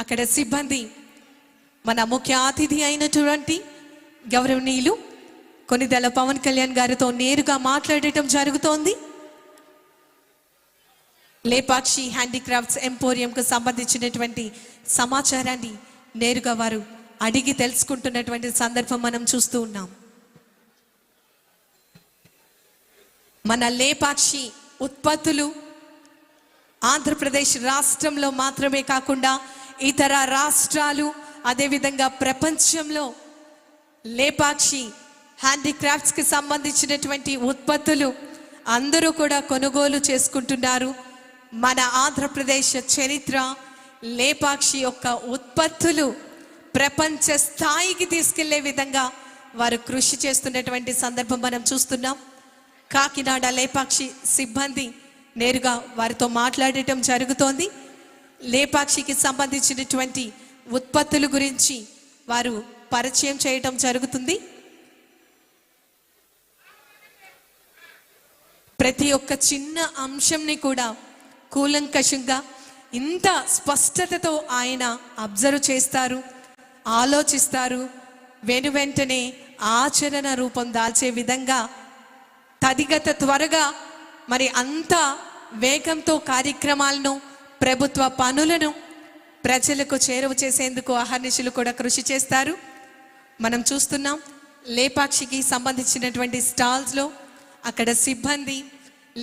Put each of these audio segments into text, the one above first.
అక్కడ సిబ్బంది మన ముఖ్య అతిథి అయినటువంటి గౌరవనీయులు కొనిదెల పవన్ కళ్యాణ్ గారితో నేరుగా మాట్లాడటం జరుగుతోంది. లేపాక్షి హ్యాండీక్రాఫ్ట్స్ ఎంపోరియంకు సంబంధించినటువంటి సమాచారాన్ని నేరుగా వారు అడిగి తెలుసుకుంటున్నటువంటి సందర్భం మనం చూస్తూ ఉన్నాం. మన లేపాక్షి ఉత్పత్తులు ఆంధ్రప్రదేశ్ రాష్ట్రంలో మాత్రమే కాకుండా ఇతర రాష్ట్రాలు అదేవిధంగా ప్రపంచంలో లేపాక్షి హ్యాండీక్రాఫ్ట్స్కి సంబంధించినటువంటి ఉత్పత్తులు అందరూ కూడా కొనుగోలు చేసుకుంటున్నారు. మన ఆంధ్రప్రదేశ్ చరిత్ర లేపాక్షి యొక్క ఉత్పత్తులు ప్రపంచ స్థాయికి తీసుకెళ్లే విధంగా వారు కృషి చేస్తున్నటువంటి సందర్భం మనం చూస్తున్నాం. కాకినాడ లేపాక్షి సిబ్బంది నేరుగా వారితో మాట్లాడటం జరుగుతోంది. లేపాక్షికి సంబంధించినటువంటి ఉత్పత్తుల గురించి వారు పరిచయం చేయటం జరుగుతుంది. ప్రతి ఒక్క చిన్న అంశంని కూడా కూలంకషంగా ఇంత స్పష్టతతో ఆయన అబ్జర్వ్ చేస్తారు, ఆలోచిస్తారు. వెనువెంటనే ఆచరణ రూపం దాల్చే విధంగా తదిగత త్వరగా మరి అంత వేగంతో కార్యక్రమాలను ప్రభుత్వ పనులను ప్రజలకు చేరువ చేసేందుకు అహర్నిశలు కూడా కృషి చేస్తారు. మనం చూస్తున్నాం లేపాక్షికి సంబంధించినటువంటి స్టాల్స్లో అక్కడ సిబ్బంది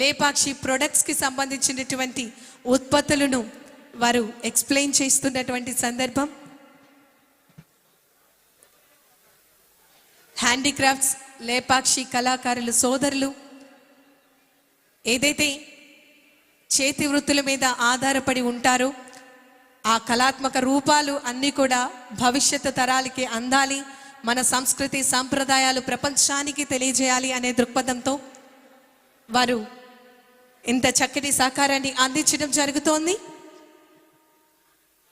లేపాక్షి ప్రొడక్ట్స్కి సంబంధించినటువంటి ఉత్పత్తులను వారు ఎక్స్ప్లెయిన్ చేస్తున్నటువంటి సందర్భం. హ్యాండీక్రాఫ్ట్స్ లేపాక్షి కళాకారులు సోదరులు ఏదైతే చేతి వృత్తుల మీద ఆధారపడి ఉంటారో ఆ కళాత్మక రూపాలు అన్నీ కూడా భవిష్యత్తు తరాలకి అందాలి, మన సంస్కృతి సంప్రదాయాలు ప్రపంచానికి తెలియజేయాలి అనే దృక్పథంతో వారు ఇంత చక్కటి సహకారాన్ని అందించడం జరుగుతోంది.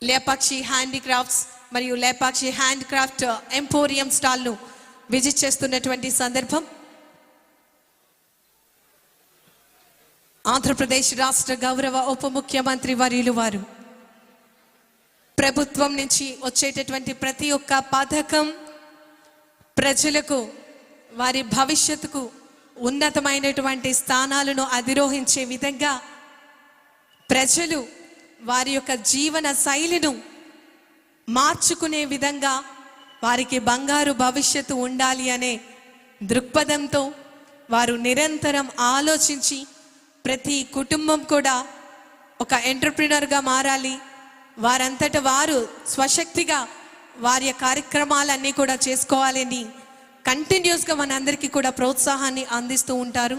లేపాక్షి హ్యాండీక్రాఫ్ట్స్ మరియు లేపాక్షి హ్యాండ్క్రాఫ్ట్ ఎంపోరియం స్టాల్ను విజిట్ చేస్తున్నటువంటి సందర్భం. ఆంధ్రప్రదేశ్ రాష్ట్ర గౌరవ ఉప ముఖ్యమంత్రి వర్యులు వారు ప్రభుత్వం నుంచి వచ్చేటటువంటి ప్రతి ఒక్క పథకం ప్రజలకు వారి భవిష్యత్తుకు ఉన్నతమైనటువంటి స్థానాలను అధిరోహించే విధంగా ప్రజలు వారి యొక్క జీవన శైలిను మార్చుకునే విధంగా వారికి బంగారు భవిష్యత్తు ఉండాలి అనే దృక్పథంతో వారు నిరంతరం ఆలోచించి ప్రతి కుటుంబం కూడా ఒక ఎంటర్‌ప్రెన్యూర్గా మారాలి, వారంతట వారు స్వశక్తిగా వారి కార్యక్రమాలన్నీ కూడా చేసుకోవాలని కంటిన్యూస్గా మనందరికీ కూడా ప్రోత్సాహాన్ని అందిస్తూ ఉంటారు.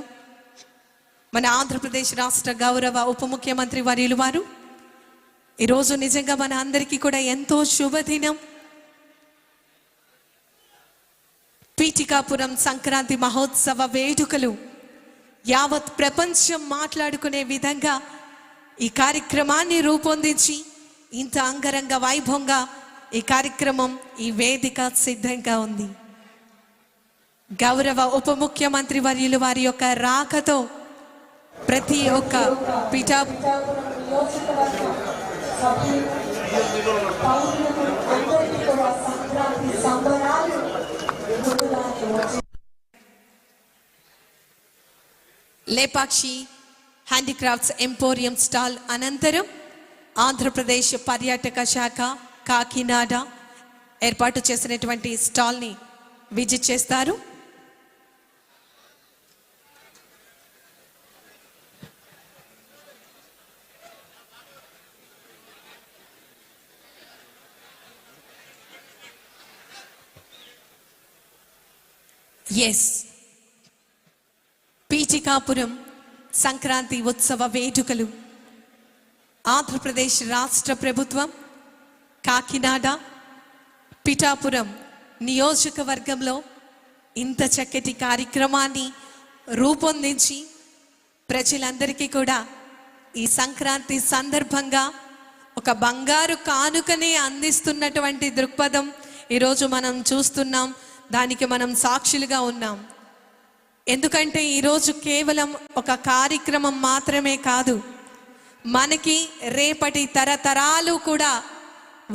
మన ఆంధ్రప్రదేశ్ రాష్ట్ర గౌరవ ఉప ముఖ్యమంత్రి వర్యులు వారు ఈరోజు నిజంగా మన అందరికీ కూడా ఎంతో శుభదినం. పీఠికాపురం సంక్రాంతి మహోత్సవ వేడుకలు యావత్ ప్రపంచం మాట్లాడుకునే విధంగా ఈ కార్యక్రమాన్ని రూపొందించి ఇంత అంగరంగ వైభవంగా ఈ కార్యక్రమం ఈ వేదిక సిద్ధంగా ఉంది. గౌరవ ఉప ముఖ్యమంత్రి వర్యులు వారి యొక్క రాకతో ప్రతి ఒక్క లేపాక్షి హ్యాండీక్రాఫ్ట్స్ ఎంపోరియం స్టాల్ అనంతరం ఆంధ్రప్రదేశ్ పర్యాటక శాఖ కాకినాడ ఏర్పాటు చేసినటువంటి స్టాల్ని విజిట్ చేస్తారు. పీఠికాపురం సంక్రాంతి ఉత్సవ వేడుకలు ఆంధ్రప్రదేశ్ రాష్ట్ర ప్రభుత్వం కాకినాడ పిఠాపురం నియోజకవర్గంలో ఇంత చక్కటి కార్యక్రమాన్ని రూపొందించి ప్రజలందరికీ కూడా ఈ సంక్రాంతి సందర్భంగా ఒక బంగారు కానుకనే అందిస్తున్నటువంటి దృక్పథం ఈరోజు మనం చూస్తున్నాం. దానికి మనం సాక్షులుగా ఉన్నాం. ఎందుకంటే ఈరోజు కేవలం ఒక కార్యక్రమం మాత్రమే కాదు, మనకి రేపటి తరతరాలు కూడా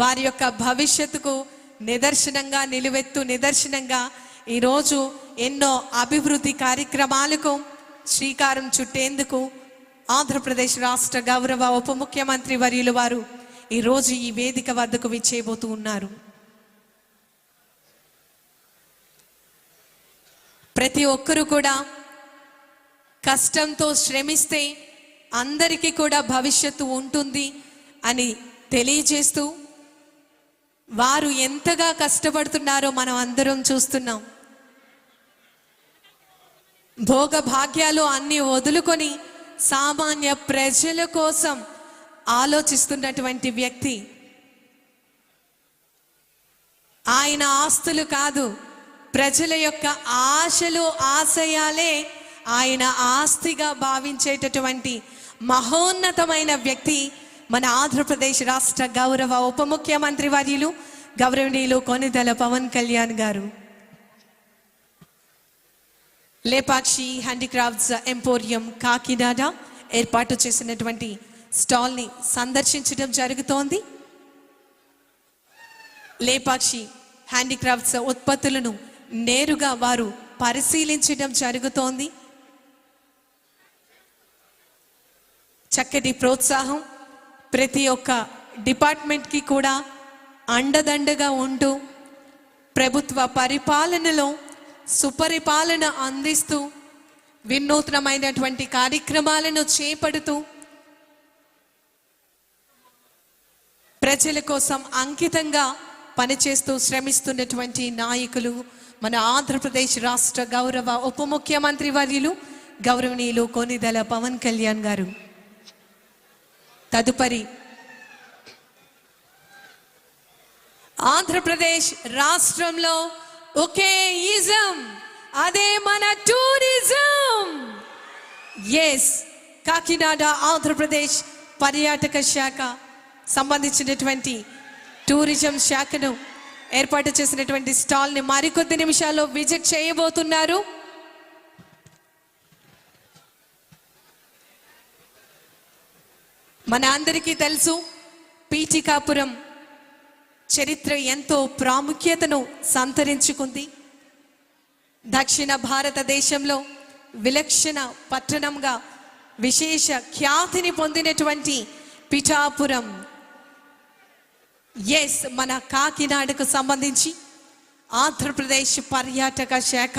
వారి యొక్క భవిష్యత్తుకు నిదర్శనంగా, నిలువెత్తు నిదర్శనంగా ఈరోజు ఎన్నో అభివృద్ధి కార్యక్రమాలకు శ్రీకారం చుట్టేందుకు ఆంధ్రప్రదేశ్ రాష్ట్ర గౌరవ ఉప ముఖ్యమంత్రి వర్యులు వారు ఈరోజు ఈ వేదిక వద్దకు విచ్చేయబోతూ ఉన్నారు. ప్రతి ఒక్కరూ కూడా కష్టంతో శ్రమిస్తే అందరికీ కూడా భవిష్యత్తు ఉంటుంది అని తెలియజేస్తూ వారు ఎంతగా కష్టపడుతున్నారో మనం అందరం చూస్తున్నాం. భోగ భాగ్యాలు అన్ని వదులుకొని సామాన్య ప్రజల కోసం ఆలోచిస్తున్నటువంటి వ్యక్తి. ఆయన ఆస్తులు కాదు, ప్రజల యొక్క ఆశలు ఆశయాలే ఆయన ఆస్తిగా భావించేటటువంటి మహోన్నతమైన వ్యక్తి మన ఆంధ్రప్రదేశ్ రాష్ట్ర గౌరవ ఉప ముఖ్యమంత్రి వర్యులు గౌరవనీయులు కొనిదెల పవన్ కళ్యాణ్ గారు. లేపాక్షి హ్యాండీక్రాఫ్ట్స్ ఎంపోరియం కాకినాడ ఏర్పాటు చేసినటువంటి స్టాల్ని సందర్శించడం జరుగుతోంది. లేపాక్షి హ్యాండీక్రాఫ్ట్స్ ఉత్పత్తులను నేరుగా వారు పరిశీలించడం జరుగుతోంది. చక్కటి ప్రోత్సాహం, ప్రతి ఒక్క డిపార్ట్మెంట్కి కూడా అండదండగా ఉంటూ ప్రభుత్వ పరిపాలనలో సుపరిపాలన అందిస్తూ వినూత్నమైనటువంటి కార్యక్రమాలను చేపడుతూ ప్రజల కోసం అంకితంగా పనిచేస్తూ శ్రమిస్తున్నటువంటి నాయకులు మన ఆంధ్రప్రదేశ్ రాష్ట్ర గౌరవ ఉప ముఖ్యమంత్రి వర్యులు గౌరవనీయులు కొనిదెల పవన్ కళ్యాణ్ గారు. తదుపరి ఆంధ్రప్రదేశ్ రాష్ట్రంలో ఒకే ఇజం, అదే మన టూరిజం. ఎస్, కాకినాడ ఆంధ్రప్రదేశ్ పర్యాటక శాఖ సంబంధించినటువంటి టూరిజం శాఖను ఏర్పాటు చేసినటువంటి స్టాల్ని మరికొద్ది నిమిషాల్లో విజిట్ చేయబోతున్నారు. మన అందరికీ తెలుసు, పీఠికాపురం చరిత్ర ఎంతో ప్రాముఖ్యతను సంతరించుకుంది. దక్షిణ భారతదేశంలో విలక్షణ పట్టణంగా విశేష ఖ్యాతిని పొందినటువంటి పిఠాపురం. ఎస్, మన కాకినాడకు సంబంధించి ఆంధ్రప్రదేశ్ పర్యాటక శాఖ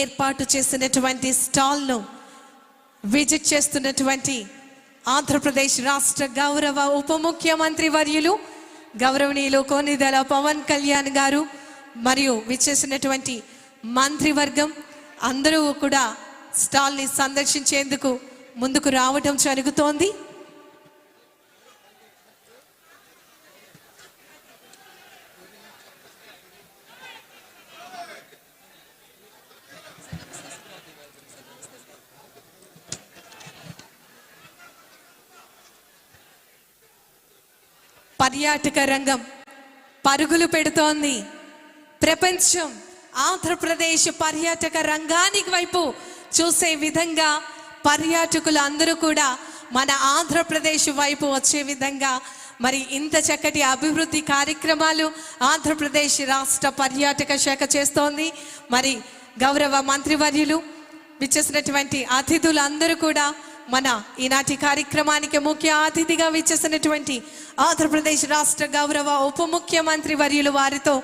ఏర్పాటు చేసినటువంటి స్టాల్ను విజిట్ చేస్తున్నటువంటి ఆంధ్రప్రదేశ్ రాష్ట్ర గౌరవ ఉప ముఖ్యమంత్రి వర్యులు గౌరవనీయులు కొనిదెల పవన్ కళ్యాణ్ గారు మరియు విచ్చేసినటువంటి మంత్రివర్గం అందరూ కూడా స్టాల్ని సందర్శించేందుకు ముందుకు రావడం జరుగుతోంది. పర్యాటక రంగం పరుగులు పెడుతోంది. ప్రపంచం ఆంధ్రప్రదేశ్ పర్యాటక రంగానికి వైపు చూసే విధంగా పర్యాటకులు అందరూ కూడా మన ఆంధ్రప్రదేశ్ వైపు వచ్చే విధంగా మరి ఇంత చక్కటి అభివృద్ధి కార్యక్రమాలు ఆంధ్రప్రదేశ్ రాష్ట్ర పర్యాటక శాఖ చేస్తోంది. మరి గౌరవ మంత్రివర్యులు విచ్చేసినటువంటి అతిథులందరూ కూడా మన ఈనాటి కార్యక్రమానికి ముఖ్య అతిథిగా విచ్చేసినటువంటి ఆంధ్రప్రదేశ్ రాష్ట్ర గౌరవ ఉప ముఖ్యమంత్రి వర్యులు వారితో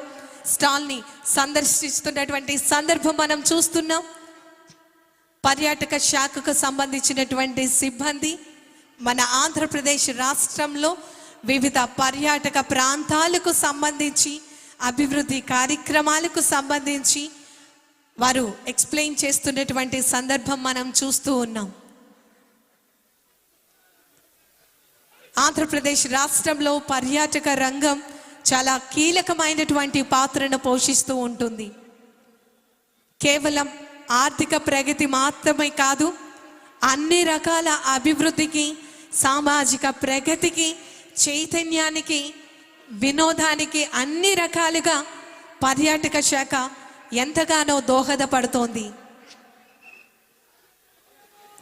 స్టాల్ని సందర్శిస్తున్నటువంటి సందర్భం మనం చూస్తున్నాం. పర్యాటక శాఖకు సంబంధించినటువంటి సిబ్బంది మన ఆంధ్రప్రదేశ్ రాష్ట్రంలో వివిధ పర్యాటక ప్రాంతాలకు సంబంధించి అభివృద్ధి కార్యక్రమాలకు సంబంధించి వారు ఎక్స్ప్లెయిన్ చేస్తున్నటువంటి సందర్భం మనం చూస్తూ ఉన్నాం. ఆంధ్రప్రదేశ్ రాష్ట్రంలో పర్యాటక రంగం చాలా కీలకమైనటువంటి పాత్రను పోషిస్తూ ఉంటుంది. కేవలం ఆర్థిక ప్రగతి మాత్రమే కాదు, అన్ని రకాల అభివృద్ధికి, సామాజిక ప్రగతికి, చైతన్యానికి, వినోదానికి అన్ని రకాలుగా పర్యాటక శాఖ ఎంతగానో దోహదపడుతోంది.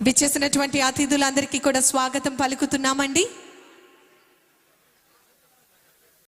విచ్చేసినటువంటి అతిథులందరికీ కూడా స్వాగతం పలుకుతున్నామండి.